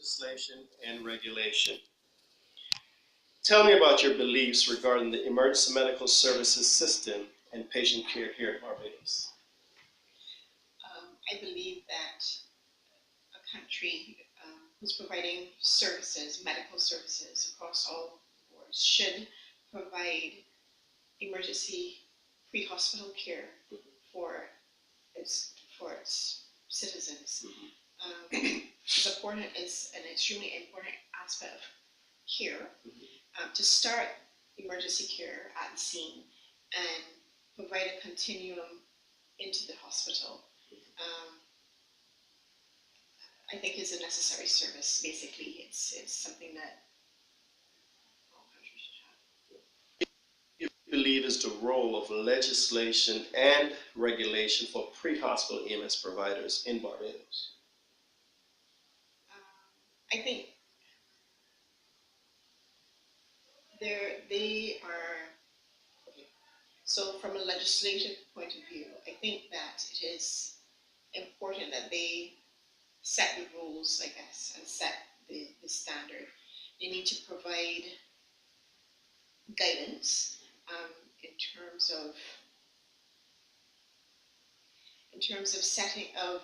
legislation and regulation. Tell me about your beliefs regarding the emergency medical services system and patient care here at Barbados. I believe that a country who's providing services, medical services across all boards, should provide emergency pre-hospital care for its citizens. It's an extremely important aspect of care to start emergency care at the scene and provide a continuum into the hospital. I think is a necessary service. Basically, it's something that all countries should have. You believe is the role of legislation and regulation for pre-hospital EMS providers in Barbados? I think they are, okay. So from a legislative point of view, I think that it is important that they set the rules, I guess, and set the standard. They need to provide guidance in terms of setting of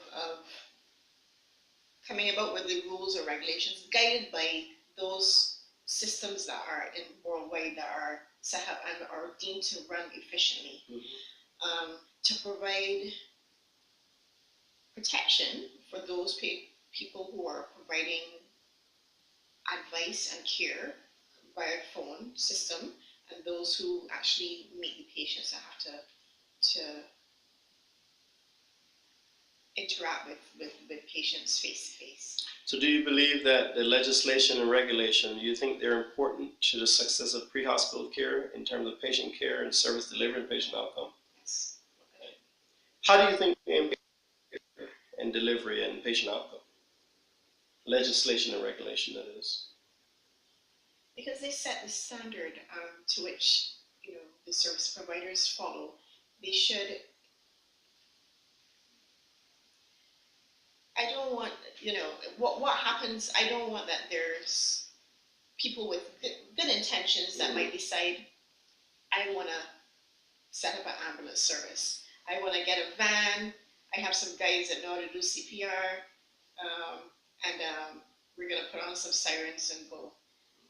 coming about with the rules or regulations, guided by those systems that are in worldwide that are set up and are deemed to run efficiently, to provide protection for those people who are providing advice and care via phone system, and those who actually meet the patients that have to interact with patients face to face. So do you believe that the legislation and regulation, do you think they're important to the success of pre-hospital care in terms of patient care and service delivery and patient outcome? Yes. How do you think they impact care and delivery and patient outcome? Legislation and regulation, that is. Because they set the standard to which the service providers follow. They should. I don't want what happens. I don't want that there's people with good intentions that might decide, I want to set up an ambulance service. I want to get a van. I have some guys that know how to do CPR, and we're going to put on some sirens and go.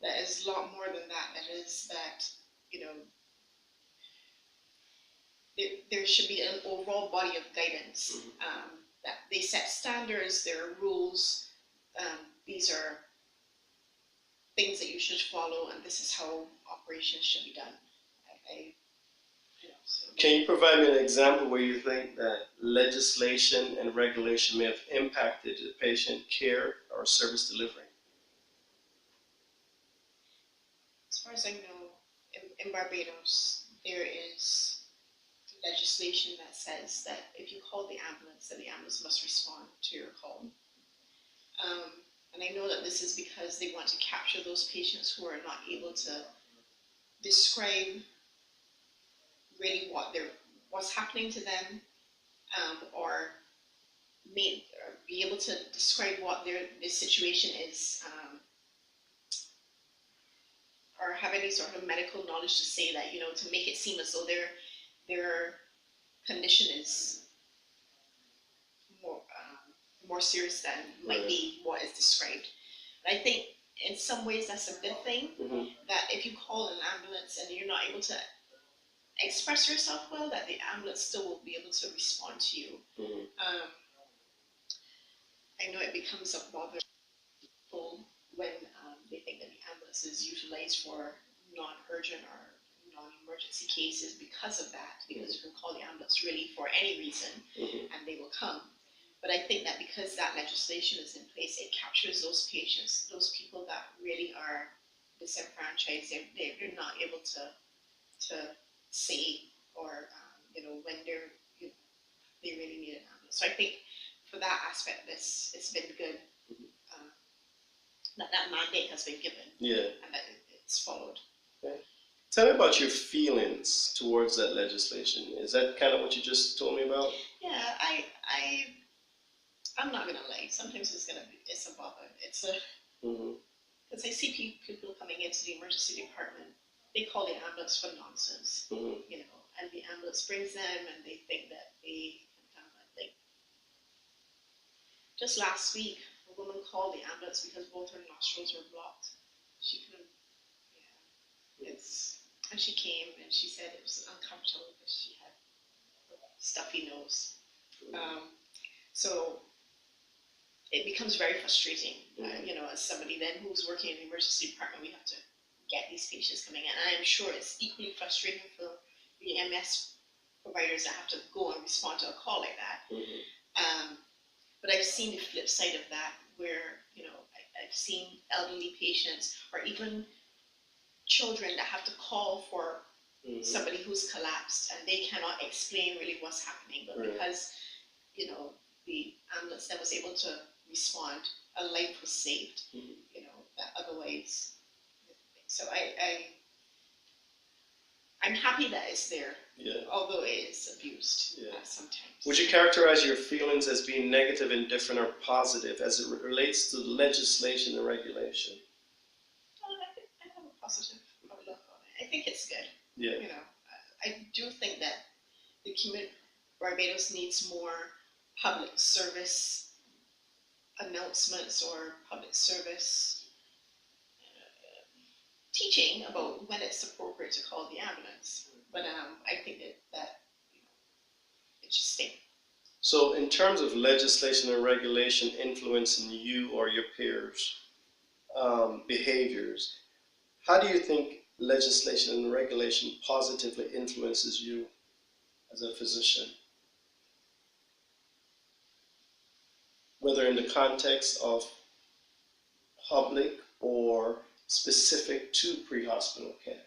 That is a lot more than that. That is that, there should be an overall body of guidance. That they set standards, there are rules. These are things that you should follow, and this is how operations should be done. Can you provide me an example where you think that legislation and regulation may have impacted the patient care or service delivery? As far as I know, in Barbados, there is legislation that says that if you call the ambulance, then the ambulance must respond to your call. And I know that this is because they want to capture those patients who are not able to describe really what's happening to them, or be able to describe what their situation is, or have any sort of medical knowledge to say that, to make it seem as though their condition is more serious than might be what is described. And I think in some ways that's a good thing, that if you call an ambulance and you're not able to express yourself well, that the ambulance still will be able to respond to you. I know it becomes a bother to people when they think that the ambulance is utilized for non-urgent or non-emergency cases because of that, because you can call the ambulance really for any reason and they will come. But I think that because that legislation is in place, it captures those patients, those people that really are disenfranchised. They're not able to say, or when they really need an ambulance. So I think for that aspect, it's been good that mandate has been given, and that it's followed. Okay. Tell me about your feelings towards that legislation. Is that kind of what you just told me about? Yeah, I'm not gonna lie, sometimes it's a bother. It's a, because I see people coming into the emergency department, they call the ambulance for nonsense, you know, and the ambulance brings them and they think that they can have that thing. Just last week, a woman called the ambulance because both her nostrils were blocked. She couldn't, yeah, and she came and she said it was uncomfortable because she had a stuffy nose. So it becomes very frustrating, you know, as somebody then who's working in the emergency department, we have to get these patients coming in. And I'm sure it's equally frustrating for the EMS providers that have to go and respond to a call like that. But I've seen the flip side of that where, you know, I've seen elderly patients or even children that have to call for somebody who's collapsed and they cannot explain really what's happening. But because, you know, the ambulance then was able to respond, a life was saved, you know, that otherwise. So I'm happy that it's there, although it is abused sometimes. Would you characterize your feelings as being negative, indifferent, or positive as it relates to legislation and regulation? I have a positive outlook on it. I think it's good. Yeah. You know, I do think that the community, Barbados needs more public service announcements or public service teaching about when it's appropriate to call the ambulance. But I think that you know, it should stay. So in terms of legislation and regulation influencing you or your peers' behaviors, how do you think legislation and regulation positively influences you as a physician? Whether in the context of public or specific to pre-hospital care?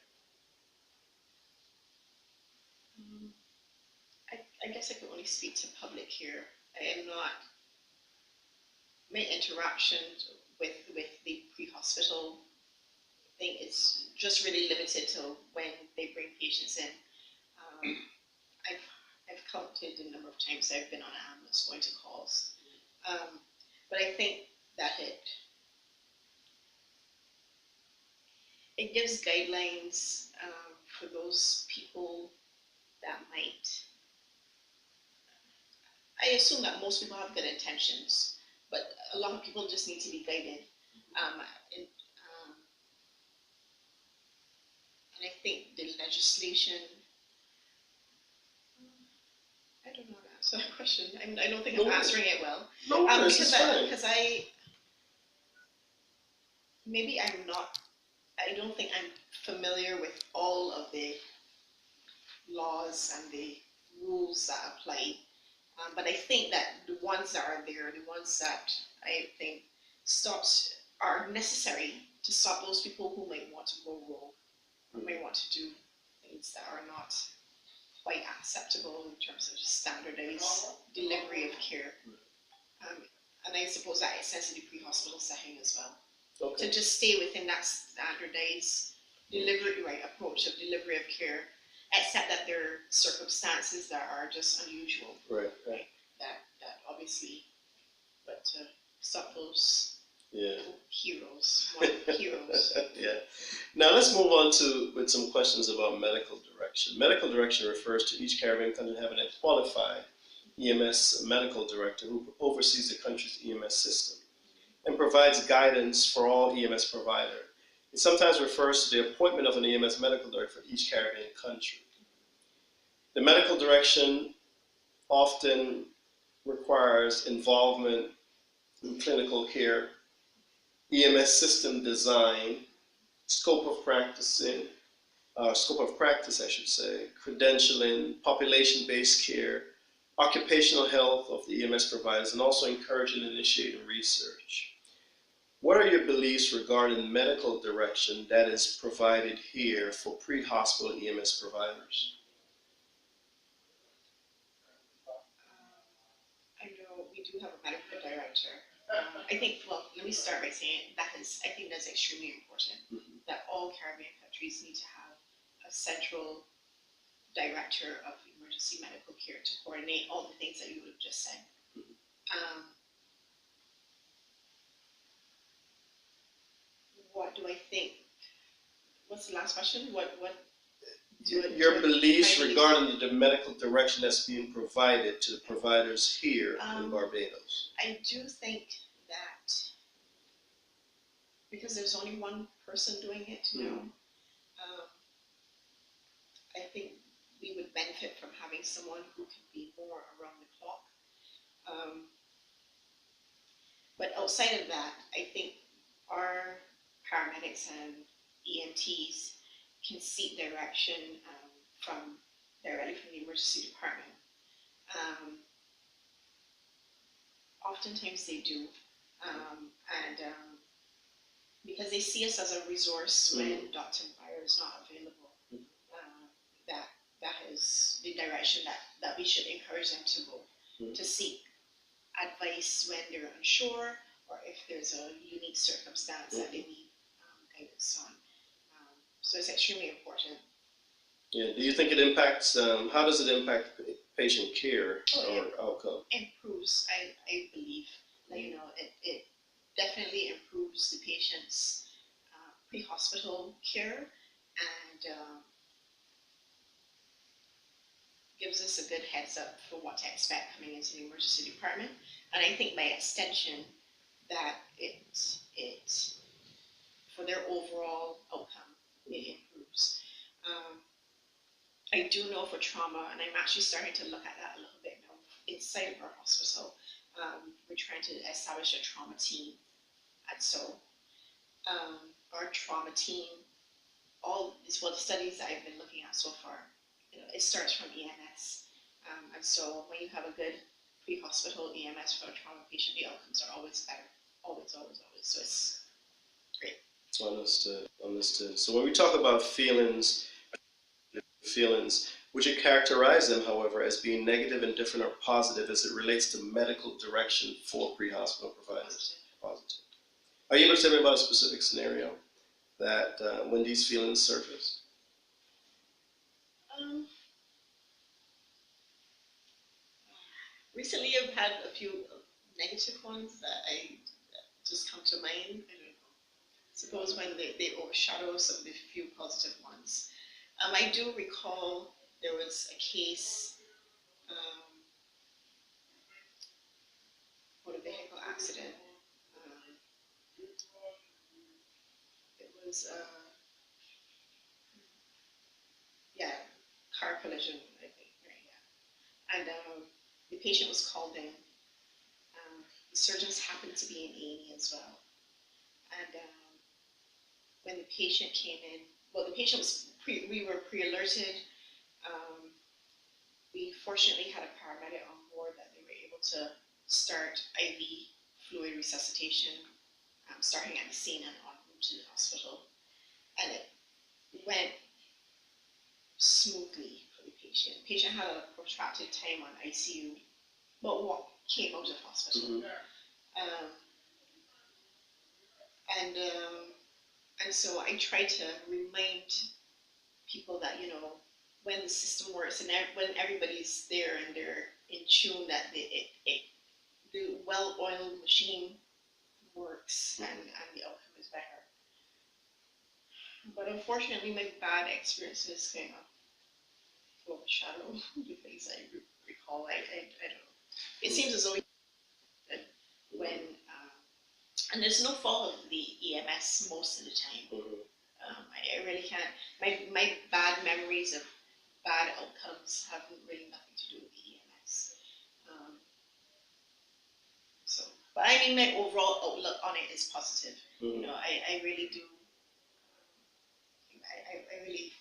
I guess I can only speak to public here. I am not, my interactions with the pre-hospital thing is just really limited to when they bring patients in. I've counted the number of times I've been on an ambulance going to calls. But I think that it gives guidelines for those people that might, I assume that most people have good intentions, but a lot of people just need to be guided. And I think the legislation, I don't know how to answer that question. I don't think I'm answering it well. No, because maybe I'm not, I don't think I'm familiar with all of the laws and the rules that apply. But I think that the ones that are there, the ones that I think are necessary to stop those people who might want to go rogue, or might want to do things that are not quite acceptable in terms of standardized delivery of care. And I suppose that extends to the pre-hospital setting as well. Okay. To just stay within that standardized approach of delivery of care, except that there are circumstances that are just unusual. Right. That obviously, but to stop those heroes. Yeah. Now let's move on with some questions about medical direction. Medical direction refers to each Caribbean country having a qualified EMS medical director who oversees the country's EMS system and provides guidance for all EMS providers. It sometimes refers to the appointment of an EMS medical director for each Caribbean country. The medical direction often requires involvement in clinical care, EMS system design, scope of practice, I should say, credentialing, population-based care, occupational health of the EMS providers, and also encouraging and initiating research. What are your beliefs regarding medical direction that is provided here for pre-hospital EMS providers? I know we do have a medical director. I think, well, let me start by saying I think that's extremely important, that all Caribbean countries need to have a central director of emergency medical care to coordinate all the things that you would have just said. what do I think? What's the last question? What Your beliefs my regarding the medical direction that's being provided to the providers here in Barbados. I do think that because there's only one person doing it now, I think we would benefit from having someone who can be more around the clock. But outside of that, I think our paramedics and EMTs can seek direction directly from the emergency department. Oftentimes they do, because they see us as a resource when Dr. Meyer is not available. That is the direction that we should encourage them to go, to seek advice when they're unsure, or if there's a unique circumstance that they need guidance on. So it's extremely important. Yeah. Do you think it impacts? How does it impact patient care or outcome? Improves, I believe. It definitely improves the patient's pre-hospital care and gives us a good heads up for what to expect coming into the emergency department. And I think by extension that it for their overall outcome, it improves. I do know for trauma, and I'm actually starting to look at that a little bit now inside of our hospital. We're trying to establish a trauma team. And so our trauma team, the studies that I've been looking at so far, it starts from EMS. And so when you have a good pre-hospital EMS for a trauma patient, the outcomes are always better. Always. So it's great. Understood. So when we talk about feelings, would you characterize them, however, as being negative, indifferent, or positive as it relates to medical direction for pre-hospital providers? Positive. Are you able to tell me about a specific scenario that when these feelings surface? Recently, I've had a few negative ones that just come to mind. I don't know. Suppose when they overshadow some of the few positive ones. I do recall there was a case, motor vehicle accident. It was car collision, I think, right? Yeah. And the patient was called in. The surgeons happened to be in A&E as well. And when the patient came in, the patient was we were pre-alerted. We fortunately had a paramedic on board that they were able to start IV fluid resuscitation, starting at the scene and en route to the hospital. And it went smoothly for the patient. The patient had a protracted time on ICU, but what came out of hospital. And so I try to remind people that, when the system works and when everybody's there and they're in tune, that the well-oiled machine works and the outcome is better. But unfortunately, my bad experiences kind of overshadow the things I recall. I don't know. It seems as though when and there's no fault of the EMS most of the time. I really can't. My bad memories of bad outcomes have really nothing to do with the EMS. But I mean, my overall outlook on it is positive. I really do. I really.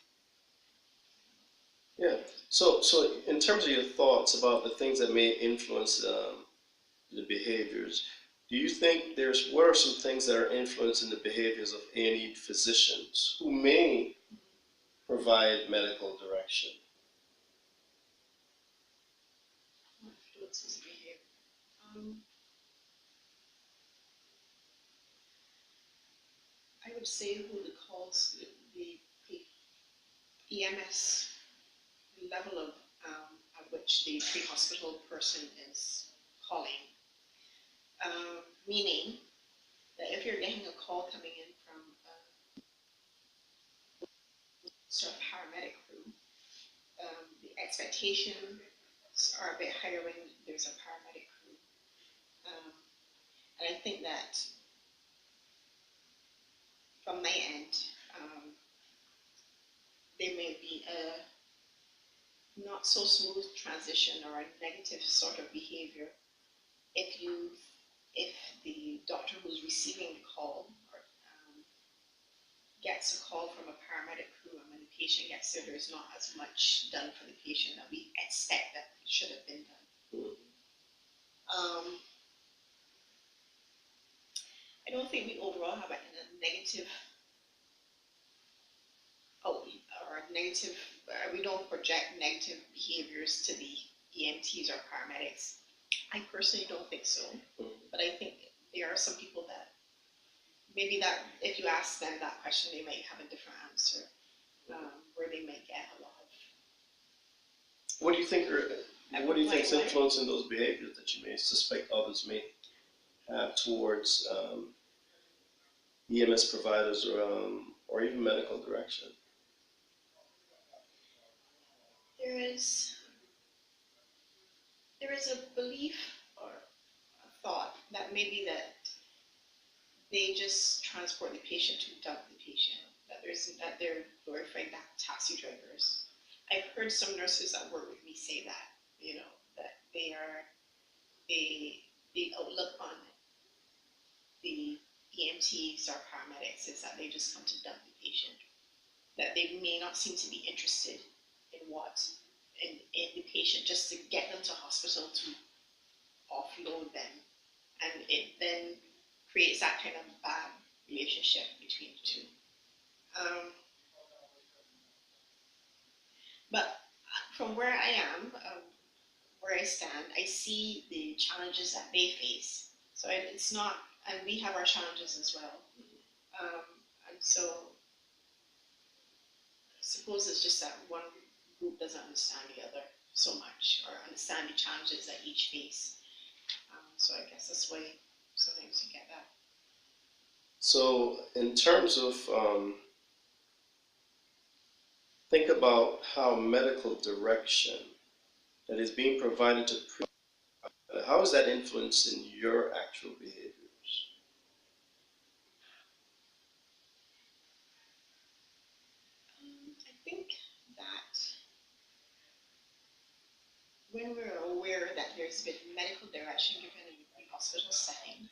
Yeah. So in terms of your thoughts about the things that may influence the behaviors, do you think what are some things that are influencing the behaviors of A&E physicians who may provide medical direction? Influences behavior. I would say who the calls the EMS level of at which the pre-hospital person is calling. Meaning that if you're getting a call coming in from a expectations are a bit higher when there's a paramedic crew. And I think that from my end, there may be a not so smooth transition or a negative sort of behavior if the doctor who's receiving the call gets a call from a paramedic crew, and when the patient gets there, there's not as much done for the patient that we expect that should have been done. I don't think we overall have a negative, we don't project negative behaviors to the EMTs or paramedics. I personally don't think so, but I think there are some people that maybe that if you ask them that question, they might have a different answer, where they might get a lot of. What do you think is influencing those behaviors that you may suspect others may have towards EMS providers or even medical direction? There is a belief or a thought that maybe that they just transport the patient to dump the patient, that they're glorified taxi drivers. I've heard some nurses that work with me say that, that the outlook on the EMTs or paramedics is that they just come to dump the patient, that they may not seem to be interested in the patient, just to get them to hospital to offload them, and it then creates that kind of bad relationship between the two. But from where I am, where I stand, I see the challenges that they face. So it's not, and we have our challenges as well. And so I suppose it's just that one group doesn't understand the other so much, or understand the challenges that each face. So I guess that's why sometimes you get that. So in terms of, think about how medical direction that is being provided to how is that influencing your actual behaviors? I think that when we're aware that there's been medical direction given in the hospital setting,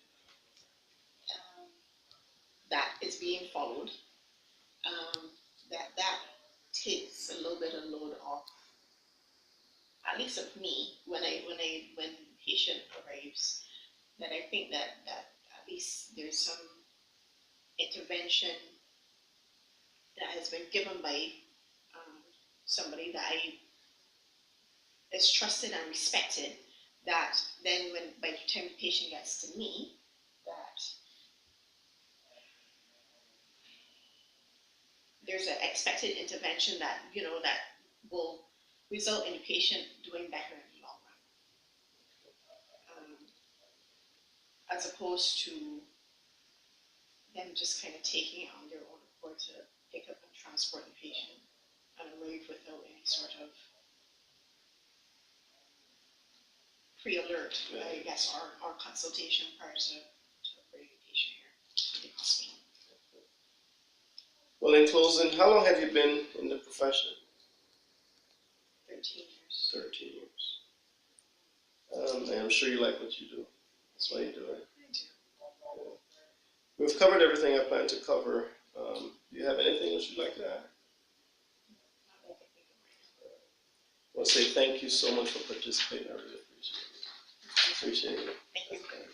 that is being followed, that takes a little bit of load off, at least of me, when patient arrives, that I think that at least there's some intervention that has been given by somebody that is trusted and respected, that then by the time the patient gets to me, that there's an expected intervention that that will result in the patient doing better in the long run, as opposed to them just kind of taking it on their own accord to pick up and transport the patient and arrive without any sort of pre-alert, I guess, or consultation prior to bringing the patient here to the hospital. Well, in closing, how long have you been in the profession? 13 years. 13 years. And I'm sure you like what you do. That's why you do it. I do. Yeah. We've covered everything I plan to cover. Do you have anything else you'd like to add? Not that I can think of right now. I want to say thank you so much for participating. I really appreciate it. Appreciate it. Thank you. Okay.